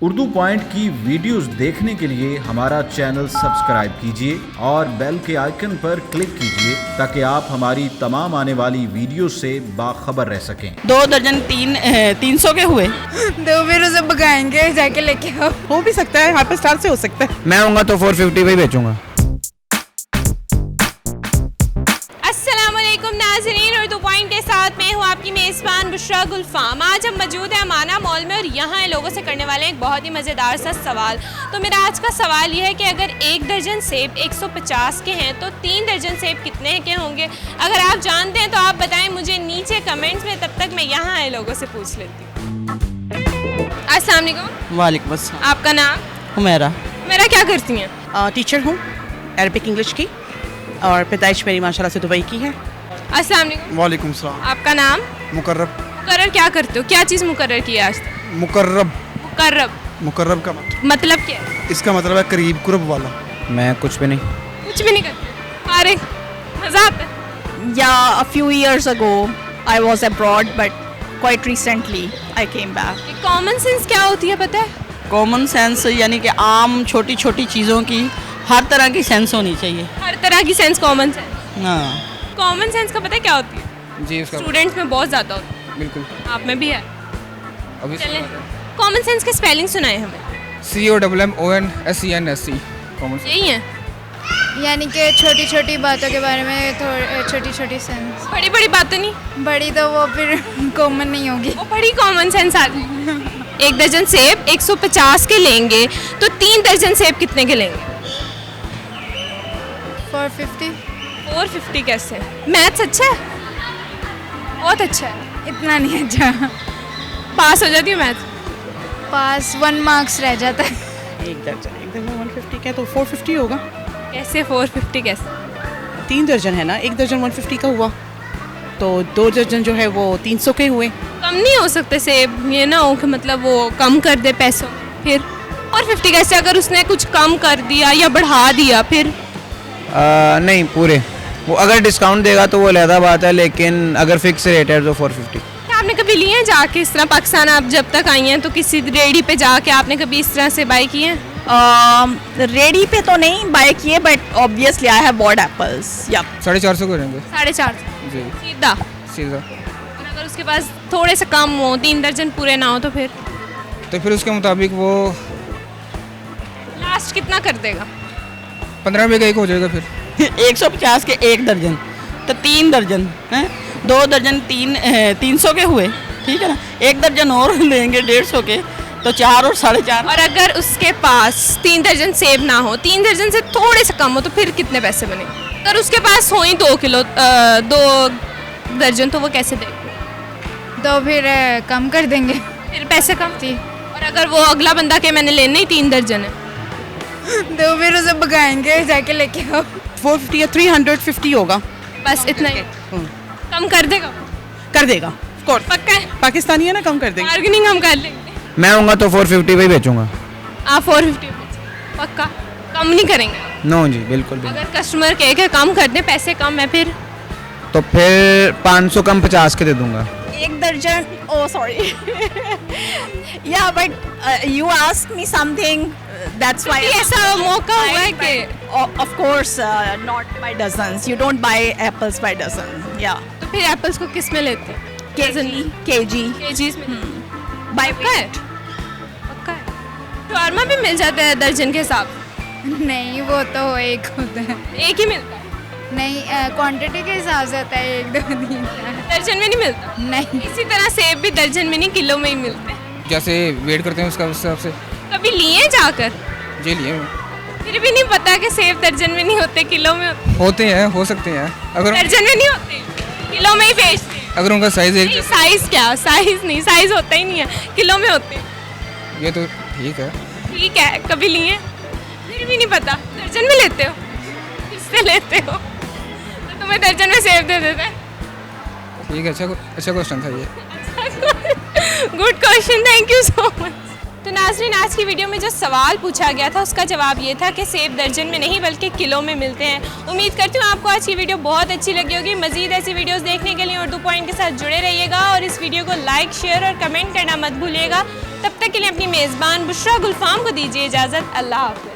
Urdu point की videos देखने के लिए हमारा चैनल सब्सक्राइब कीजिए और बेल के आइकन पर क्लिक कीजिए ताकि आप हमारी तमाम आने वाली वीडियो से बाखबर रह सकें। 2 दर्जन 300 के हुए तो फिर उसे भगाएंगे जाके लेके आओ। हो भी सकता है, हाइपर स्टार से हो सकता है। मैं होऊंगा तो 450 पे ही बेचूंगा। अस्सलामुअलैकुम नाज़रीन, उर्दू पॉइंट के साथ मैं हूँ आपकी मेज़बान बुशरा गुलफाम। आज हम मौजूद हैं अमाना मॉल में और यहाँ लोगों से करने वाले हैं एक बहुत ही मज़ेदार सा सवाल। तो मेरा आज का सवाल ये है कि अगर 1 दर्जन सेब 150 के हैं तो 3 दर्जन सेब कितने के होंगे? अगर आप जानते हैं तो आप बताएं मुझे नीचे कमेंट्स में, तब तक मैं यहाँ आए लोगों से पूछ लेती हूँ। अस्सलाम वालेकुम। वालेकुम अस्सलाम। आपका नाम? हुमैरा। मेरा क्या करती हैं? टीचर हूँ अरबिक इंग्लिश की, और पैदाइश मेरी माशाल्लाह से दुबई की है। अस्सलाम वालेकुम। वालेकुम सलाम। आपका नाम? मुकर्रब। मुकर्रर क्या करते हो? क्या चीज़ मुकर्रर की है आज तक? मुकर्रब। मुकर्रब मुकर्रब का मतलब क्या है? इसका मतलब है करीब कुर्ब वाला। मैं कुछ भी नहीं। कुछ भी नहीं करते? अरे मज़ा आता है। Yeah, a few years ago I was abroad, but quite recently I came back. Common sense क्या होती है पता है? कॉमन सेंस यानी कि आम छोटी छोटी चीज़ों की हर तरह की सेंस होनी चाहिए। हर तरह की सेंस कॉमन सेंस। हाँ, कॉमन सेंस का पता है क्या होती है? जी उसका स्टूडेंट्स में बहुत ज़्यादा होती बिल्कुल। है, आप में भी है। अभी चलें कॉमन सेंस के स्पेलिंग सुनाए हमें। COMMONSENSE common. यही है? यानी कि छोटी छोटी बातों के बारे में छोटी छोटी सेंस। बड़ी बड़ी बातें नहीं, बड़ी तो वो फिर कॉमन नहीं होगी। वो बड़ी कॉमन सेंस आ गई। 1 दर्जन सेब 150 के लेंगे तो 3 दर्जन सेब कितने के लेंगे? 450। 450 कैसे? मैथ्स अच्छा है? बहुत अच्छा है। इतना नहीं अच्छा। पास हो जाती है मैथ्स? पास 1 मार्क्स रह जाता है। एक दर्जन 150 का है तो 450 होगा। कैसे 450 कैसे? 3 दर्जन है ना, 1 दर्जन 150 का हुआ तो 2 दर्जन जो है वो 300 के हुए। कम नहीं हो सकते सेब? ये ना हो कि मतलब वो कम कर दे पैसों में, फिर? और 50 कैसे? अगर उसने कुछ कम कर दिया या बढ़ा दिया फिर? नहीं पूरे, वो अगर डिस्काउंट देगा तो वो अलग बात है, लेकिन अगर फिक्स रेट है तो 450। क्या आपने कभी लिए हैं जाके इस तरह? पाकिस्तान आप जब तक आई हैं तो किसी रेडी पे जाके आपने कभी इस तरह से बाय किए हैं? रेडी पे तो नहीं बाय किए, but obviously I have bought apples. या 450 को रहेंगे 450 जी सीधा? सीधा। और अगर उसके पास थोड़े से कम हो, 3 दर्जन पूरे ना हो तो तो फिर उसके मुताबिक वो लास्ट कितना कर देगा? 15 रुपये का एक हो जाएगा फिर। 150 के 1 दर्जन तो 3 दर्जन हैं, 2 दर्जन 300 के हुए, ठीक है ना। 1 दर्जन और लेंगे 150 के तो 4 और 4.5। और अगर उसके पास 3 दर्जन सेब ना हो, 3 दर्जन से थोड़े से कम हो तो फिर कितने पैसे बनेंगे? अगर उसके पास हो ही 2 दर्जन तो वो कैसे देगा? तो फिर कम कर देंगे। फिर पैसे कम थी। और अगर वो अगला बंदा के मैंने लेने ही 3 दर्जन है तो फिर उसे भगाएंगे जाके लेके आओ। 450 या 350 होगा। बस इतना ही? कम कर देगा? कर देगा of course। पक्का है? पाकिस्तानी है ना, कम कर देंगे। बार्गेनिंग हम कर लेंगे। मैं होऊंगा तो 450 पे ही बेचूंगा। आप 450 पक्का? कम नहीं करेंगे? नो जी बिल्कुल भी। अगर कस्टमर कहे कि कम कर दे, पैसे कम है फिर? तो फिर 500 कम 50 के दे दूंगा। 1 दर्जन, oh sorry. Yeah, but you asked me something, that's why. कभी ऐसा मौका हुआ है कि? Of course, not by dozens. You don't buy apples by dozen. Yeah. तो फिर एप्पल्स को किस में लेते हैं? kg. केजीज में? By पक्का है? weight. पक्का है? शॉर्मा भी मिल जाता है दर्जन के हिसाब? नहीं, वो तो एक होता है। एक ही मिलता है? नहीं, क्वांटिटी के हिसाब से होता है। 1 2 3 दर्जन में नहीं मिलता? नहीं। इसी तरह सेब भी दर्जन में नहीं, किलो में ही मिलते हैं। जैसे वेट करते हैं उसका उस हिसाब से। कभी लिए जाकर? जी लिए फिर भी नहीं पता कि सेब दर्जन में नहीं होते, किलो में होते हैं, हो सकते हैं अगर दर्जन में नहीं होते, किलो में ही बेचते हैं। अगर उनका साइज एक नहीं, साइज क्या? साइज नहीं, साइज होता ही नहीं है, किलो में होते हैं। ये तो ठीक है। ठीक है, कभी लिए? फिर भी नहीं पता, दर्जन में लेते हो? किससे लेते हो? तो तुम्हें दर्जन में सेब दे देते हैं। ठीक है, अच्छा क्वेश्चन था ये। Good question, thank you so much. तो नाज़रीन, आज की वीडियो में जो सवाल पूछा गया था उसका जवाब ये था कि सेब दर्जन में नहीं बल्कि किलो में मिलते हैं। उम्मीद करती हूँ आपको आज की वीडियो बहुत अच्छी लगी होगी। मज़ीद ऐसी वीडियोस देखने के लिए उर्दू पॉइंट के साथ जुड़े रहिएगा और इस वीडियो को लाइक, शेयर और कमेंट करना मत भूलिएगा। तब तक के लिए अपनी मेज़बान बुशरा गुलफाम को दीजिए इजाज़त। अल्लाह हाफ़िज़।